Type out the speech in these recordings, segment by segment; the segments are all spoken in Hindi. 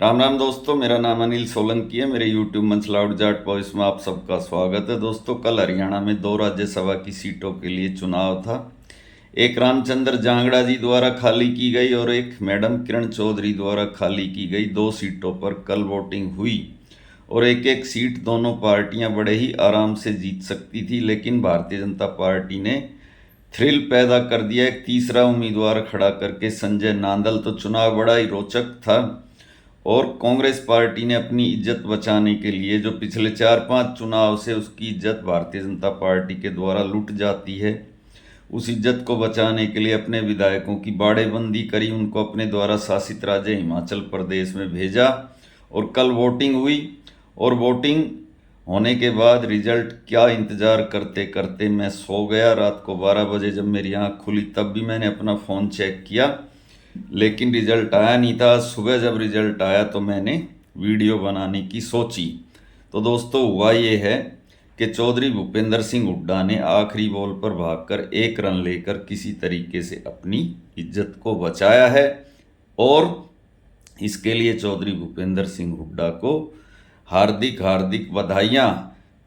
राम राम दोस्तों, मेरा नाम अनिल सोलंकी है। मेरे यूट्यूब मंचलाउड जाट वॉइस में आप सबका स्वागत है। दोस्तों, कल हरियाणा में 2 राज्यसभा की सीटों के लिए चुनाव था। एक रामचंद्र जांगड़ा जी द्वारा खाली की गई और एक मैडम किरण चौधरी द्वारा खाली की गई 2 सीटों पर कल वोटिंग हुई और एक एक सीट दोनों पार्टियां बड़े ही आराम से जीत सकती थी, लेकिन भारतीय जनता पार्टी ने थ्रिल पैदा कर दिया। एक तीसरा उम्मीदवार खड़ा करके संजय नांदल। तो चुनाव बड़ा ही रोचक था और कांग्रेस पार्टी ने अपनी इज्जत बचाने के लिए, जो पिछले 4-5 चुनाव से उसकी इज्जत भारतीय जनता पार्टी के द्वारा लूट जाती है, उस इज्जत को बचाने के लिए अपने विधायकों की बाड़ेबंदी करी, उनको अपने द्वारा शासित राज्य हिमाचल प्रदेश में भेजा और कल वोटिंग हुई। और वोटिंग होने के बाद रिजल्ट क्या इंतज़ार करते करते मैं सो गया। रात को 12 बजे जब मेरी आँख खुली तब भी मैंने अपना फ़ोन चेक किया, लेकिन रिजल्ट आया नहीं था। सुबह जब रिजल्ट आया तो मैंने वीडियो बनाने की सोची। तो दोस्तों, हुआ ये है कि चौधरी भूपेंद्र सिंह हुड्डा ने आखिरी बॉल पर भागकर 1 रन लेकर किसी तरीके से अपनी इज्जत को बचाया है और इसके लिए चौधरी भूपेंद्र सिंह हुड्डा को हार्दिक हार्दिक बधाइयाँ।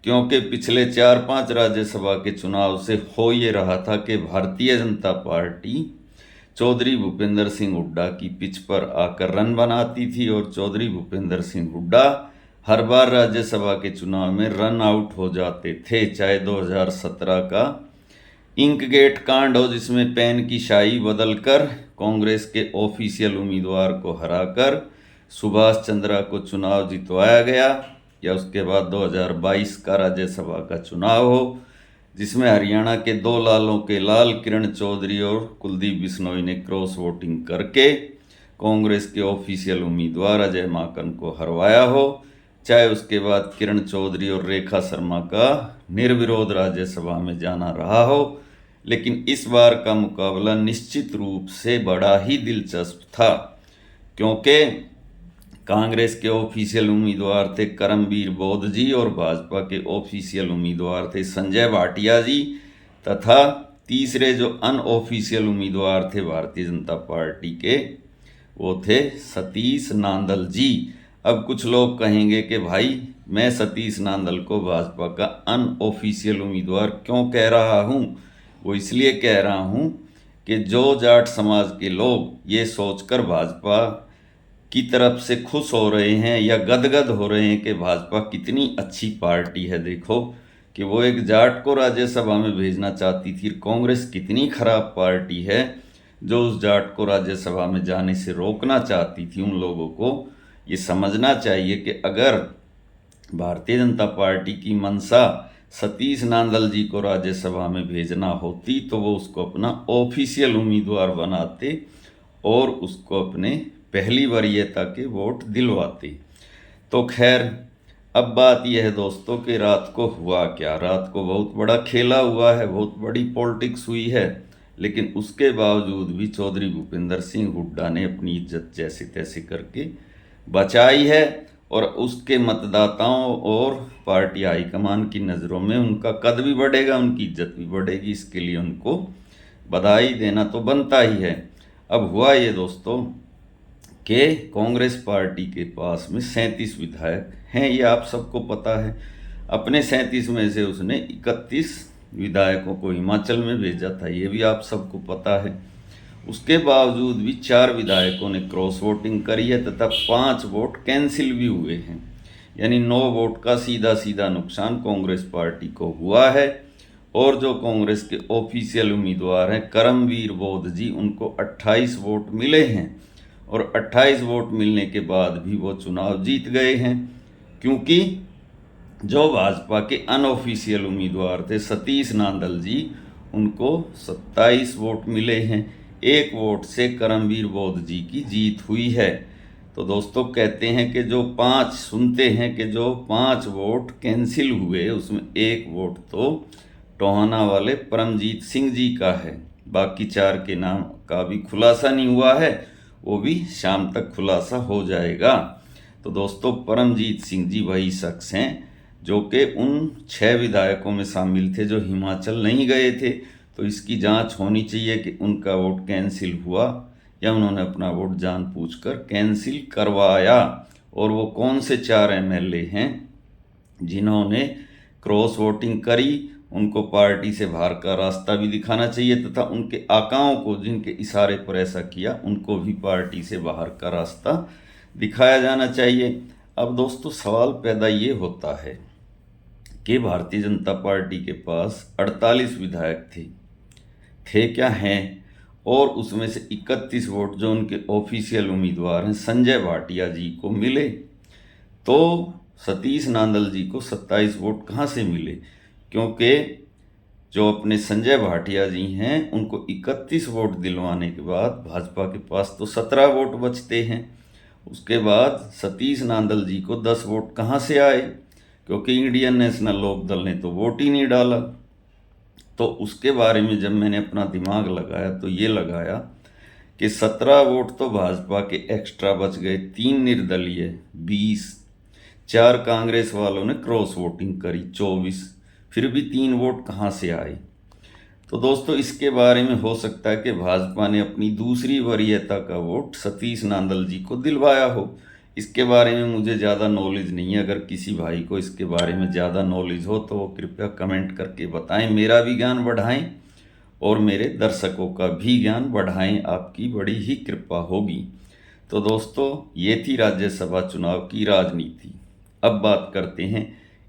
क्योंकि पिछले 4-5 राज्यसभा के चुनाव से हो ये रहा था कि भारतीय जनता पार्टी चौधरी भूपेंद्र सिंह हुड्डा की पिच पर आकर रन बनाती थी और चौधरी भूपेंद्र सिंह हुड्डा हर बार राज्यसभा के चुनाव में रन आउट हो जाते थे। चाहे 2017 का इंक गेट कांड हो, जिसमें पेन की शाई बदलकर कांग्रेस के ऑफिशियल उम्मीदवार को हराकर सुभाष चंद्रा को चुनाव जितवाया गया, या उसके बाद 2022 का राज्यसभा का चुनाव हो, जिसमें हरियाणा के 2 लालों के लाल किरण चौधरी और कुलदीप बिश्नोई ने क्रॉस वोटिंग करके कांग्रेस के ऑफिशियल उम्मीदवार अजय माकन को हरवाया हो, चाहे उसके बाद किरण चौधरी और रेखा शर्मा का निर्विरोध राज्यसभा में जाना रहा हो। लेकिन इस बार का मुकाबला निश्चित रूप से बड़ा ही दिलचस्प था, क्योंकि कांग्रेस के ऑफिशियल उम्मीदवार थे करमवीर बौद्ध जी और भाजपा के ऑफिशियल उम्मीदवार थे संजय भाटिया जी, तथा तीसरे जो अनऑफिशियल उम्मीदवार थे भारतीय जनता पार्टी के, वो थे सतीश नांदल जी। अब कुछ लोग कहेंगे कि भाई, मैं सतीश नांदल को भाजपा का अनऑफिशियल उम्मीदवार क्यों कह रहा हूँ? वो इसलिए कह रहा हूँ कि जो जाट समाज के लोग ये सोचकर भाजपा की तरफ से खुश हो रहे हैं या गदगद हो रहे हैं कि भाजपा कितनी अच्छी पार्टी है, देखो कि वो एक जाट को राज्यसभा में भेजना चाहती थी, कांग्रेस कितनी खराब पार्टी है जो उस जाट को राज्यसभा में जाने से रोकना चाहती थी। उन लोगों को ये समझना चाहिए कि अगर भारतीय जनता पार्टी की मंशा सतीश नांदल जी को राज्यसभा में भेजना होती तो वो उसको अपना ऑफिशियल उम्मीदवार बनाते और उसको अपने पहली वरीयता के वोट दिलवाते। तो खैर, अब बात यह है दोस्तों कि रात को हुआ क्या। रात को बहुत बड़ा खेला हुआ है, बहुत बड़ी पॉलिटिक्स हुई है, लेकिन उसके बावजूद भी चौधरी भूपेंद्र सिंह हुड्डा ने अपनी इज्जत जैसे तैसे करके बचाई है और उसके मतदाताओं और पार्टी हाईकमान की नज़रों में उनका कद भी बढ़ेगा, उनकी इज्जत भी बढ़ेगी। इसके लिए उनको बधाई देना तो बनता ही है। अब हुआ ये दोस्तों कि कांग्रेस पार्टी के पास में 37 विधायक हैं, ये आप सबको पता है। अपने 37 में से उसने 31 विधायकों को हिमाचल में भेजा था, ये भी आप सबको पता है। उसके बावजूद भी 4 विधायकों ने क्रॉस वोटिंग करी है तथा 5 वोट कैंसिल भी हुए हैं, यानी 9 वोट का सीधा सीधा नुकसान कांग्रेस पार्टी को हुआ है। और जो कांग्रेस के ऑफिशियल उम्मीदवार हैं करमवीर बौद्ध जी, उनको 28 वोट मिले हैं और 28 वोट मिलने के बाद भी वो चुनाव जीत गए हैं, क्योंकि जो भाजपा के अनऑफिशियल उम्मीदवार थे सतीश नांदल जी, उनको 27 वोट मिले हैं। 1 वोट से करमवीर बौद्ध जी की जीत हुई है। तो दोस्तों, कहते हैं कि जो 5 सुनते हैं कि जो 5 वोट कैंसिल हुए उसमें 1 वोट तो टोहाना वाले परमजीत सिंह जी का है। बाकी 4 के नाम का भी खुलासा नहीं हुआ है, वो भी शाम तक खुलासा हो जाएगा। तो दोस्तों, परमजीत सिंह जी वही शख्स हैं जो कि उन 6 विधायकों में शामिल थे जो हिमाचल नहीं गए थे। तो इसकी जांच होनी चाहिए कि उनका वोट कैंसिल हुआ या उन्होंने अपना वोट जानबूझकर कैंसिल करवाया। और वो कौन से 4 एमएलए हैं जिन्होंने क्रॉस वोटिंग करी, उनको पार्टी से बाहर का रास्ता भी दिखाना चाहिए तथा उनके आकाओं को जिनके इशारे पर ऐसा किया उनको भी पार्टी से बाहर का रास्ता दिखाया जाना चाहिए। अब दोस्तों सवाल पैदा ये होता है कि भारतीय जनता पार्टी के पास 48 विधायक थे क्या हैं, और उसमें से 31 वोट जो उनके ऑफिशियल उम्मीदवार हैं संजय भाटिया जी को मिले, तो सतीश नांदल जी को 27 वोट कहाँ से मिले? क्योंकि जो अपने संजय भाटिया जी हैं उनको 31 वोट दिलवाने के बाद भाजपा के पास तो 17 वोट बचते हैं। उसके बाद सतीश नांदल जी को 10 वोट कहाँ से आए? क्योंकि इंडियन नेशनल लोकदल ने तो वोट ही नहीं डाला। तो उसके बारे में जब मैंने अपना दिमाग लगाया तो ये लगाया कि 17 वोट तो भाजपा के एक्स्ट्रा बच गए, 3 निर्दलीय 20, 4 कांग्रेस वालों ने क्रॉस वोटिंग करी 24, फिर भी 3 वोट कहाँ से आए? तो दोस्तों इसके बारे में हो सकता है कि भाजपा ने अपनी दूसरी वरीयता का वोट सतीश नांदल जी को दिलवाया हो। इसके बारे में मुझे ज़्यादा नॉलेज नहीं है। अगर किसी भाई को इसके बारे में ज़्यादा नॉलेज हो तो वो कृपया कमेंट करके बताएं, मेरा भी ज्ञान बढ़ाएं और मेरे दर्शकों का भी ज्ञान बढ़ाएं, आपकी बड़ी ही कृपा होगी। तो दोस्तों ये थी राज्यसभा चुनाव की राजनीति। अब बात करते हैं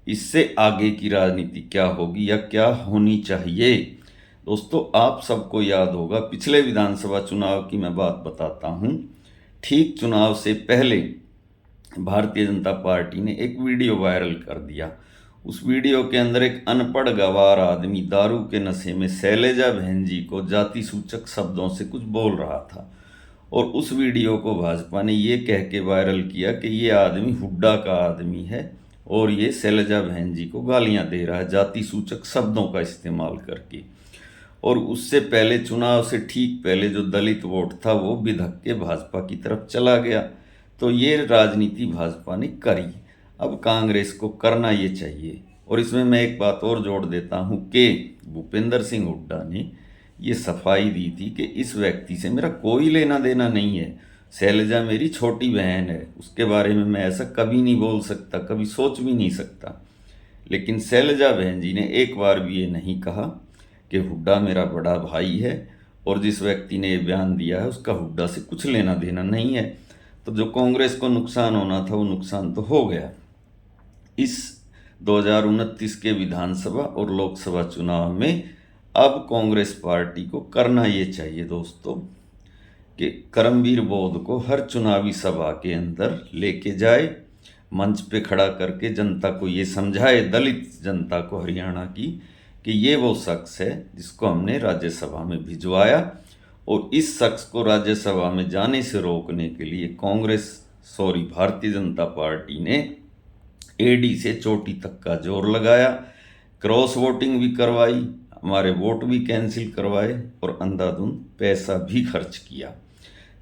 इससे आगे की राजनीति क्या होगी या क्या होनी चाहिए। दोस्तों आप सबको याद होगा पिछले विधानसभा चुनाव की मैं बात बताता हूँ। ठीक चुनाव से पहले भारतीय जनता पार्टी ने एक वीडियो वायरल कर दिया। उस वीडियो के अंदर एक अनपढ़ गंवार आदमी दारू के नशे में शैलजा बहन जी को जाति सूचक शब्दों से कुछ बोल रहा था, और उस वीडियो को भाजपा ने ये कह के वायरल किया कि ये आदमी हुड्डा का आदमी है और ये शैलजा बहन जी को गालियां दे रहा है जाति सूचक शब्दों का इस्तेमाल करके। और उससे पहले चुनाव से ठीक पहले जो दलित वोट था वो बिधक के भाजपा की तरफ चला गया। तो ये राजनीति भाजपा ने करी। अब कांग्रेस को करना ये चाहिए। और इसमें मैं एक बात और जोड़ देता हूँ कि भूपेंद्र सिंह हुड्डा ने ये सफाई दी थी कि इस व्यक्ति से मेरा कोई लेना देना नहीं है, शैलजा मेरी छोटी बहन है, उसके बारे में मैं ऐसा कभी नहीं बोल सकता, कभी सोच भी नहीं सकता। लेकिन शैलजा बहन जी ने एक बार भी ये नहीं कहा कि हुड्डा मेरा बड़ा भाई है, और जिस व्यक्ति ने ये बयान दिया है उसका हुड्डा से कुछ लेना देना नहीं है। तो जो कांग्रेस को नुकसान होना था वो नुकसान तो हो गया। इस 2029 के विधानसभा और लोकसभा चुनाव में अब कांग्रेस पार्टी को करना ये चाहिए दोस्तों कि करमवीर बौद्ध को हर चुनावी सभा के अंदर लेके जाए, मंच पे खड़ा करके जनता को ये समझाए, दलित जनता को हरियाणा की, कि ये वो शख्स है जिसको हमने राज्यसभा में भिजवाया, और इस शख्स को राज्यसभा में जाने से रोकने के लिए भारतीय जनता पार्टी ने एडी से चोटी तक का जोर लगाया, क्रॉस वोटिंग भी करवाई, हमारे वोट भी कैंसिल करवाए और अंधाधुंध पैसा भी खर्च किया।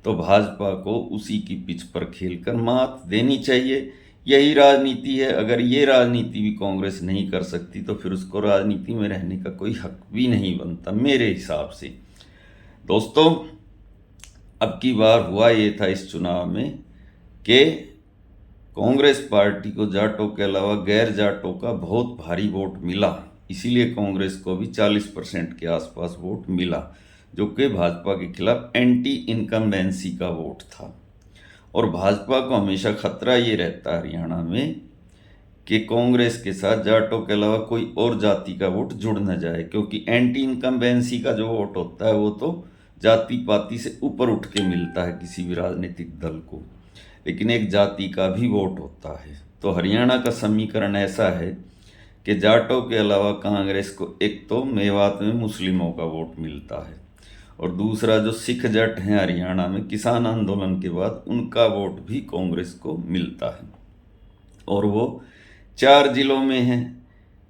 तो भाजपा को उसी की पिच पर खेलकर मात देनी चाहिए। यही राजनीति है। अगर ये राजनीति भी कांग्रेस नहीं कर सकती तो फिर उसको राजनीति में रहने का कोई हक भी नहीं बनता मेरे हिसाब से। दोस्तों अब की बार हुआ ये था इस चुनाव में कि कांग्रेस पार्टी को जाटों के अलावा गैर जाटों का बहुत भारी वोट मिला, इसीलिए कांग्रेस को भी 40% के आसपास वोट मिला, जो कि भाजपा के खिलाफ एंटी इनकम्बेंसी का वोट था। और भाजपा को हमेशा खतरा ये रहता है हरियाणा में कि कांग्रेस के साथ जाटों के अलावा कोई और जाति का वोट जुड़ न जाए, क्योंकि एंटी इनकम्बेंसी का जो वोट होता है वो तो जाति पाति से ऊपर उठ के मिलता है किसी भी राजनीतिक दल को, लेकिन एक जाति का भी वोट होता है। तो हरियाणा का समीकरण ऐसा है कि जाटों के अलावा कांग्रेस को एक तो मेवात में मुस्लिमों का वोट मिलता है, और दूसरा जो सिख जट हैं हरियाणा में किसान आंदोलन के बाद उनका वोट भी कांग्रेस को मिलता है, और वो 4 जिलों में हैं,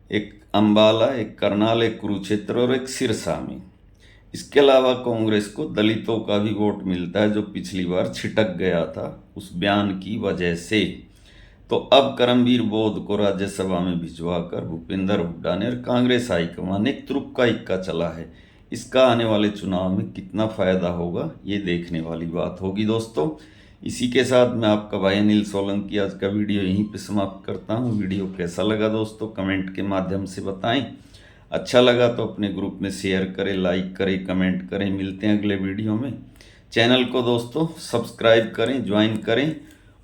एक अंबाला, एक करनाल, एक कुरुक्षेत्र और एक सिरसा में। इसके अलावा कांग्रेस को दलितों का भी वोट मिलता है, जो पिछली बार छिटक गया था उस बयान की वजह से। तो अब करमवीर बौद्ध को राज्यसभा में भिजवाकर भूपेंद्र हुड्डा ने और कांग्रेस हाईकमान ने एक तुरुप का इक्का चला है। इसका आने वाले चुनाव में कितना फ़ायदा होगा ये देखने वाली बात होगी दोस्तों। इसी के साथ मैं आपका भाई अनिल सोलंकी आज का वीडियो यहीं पे समाप्त करता हूँ। वीडियो कैसा लगा दोस्तों कमेंट के माध्यम से बताएं। अच्छा लगा तो अपने ग्रुप में शेयर करें, लाइक करें, कमेंट करें। मिलते हैं अगले वीडियो में। चैनल को दोस्तों सब्सक्राइब करें, ज्वाइन करें,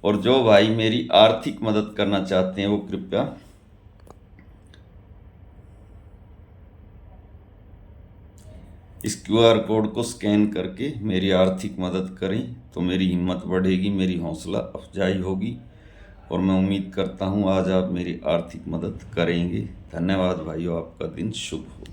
और जो भाई मेरी आर्थिक मदद करना चाहते हैं वो कृपया इस QR कोड को स्कैन करके मेरी आर्थिक मदद करें, तो मेरी हिम्मत बढ़ेगी, मेरी हौसला अफजाई होगी, और मैं उम्मीद करता हूँ आज आप मेरी आर्थिक मदद करेंगे। धन्यवाद भाइयों, आपका दिन शुभ हो।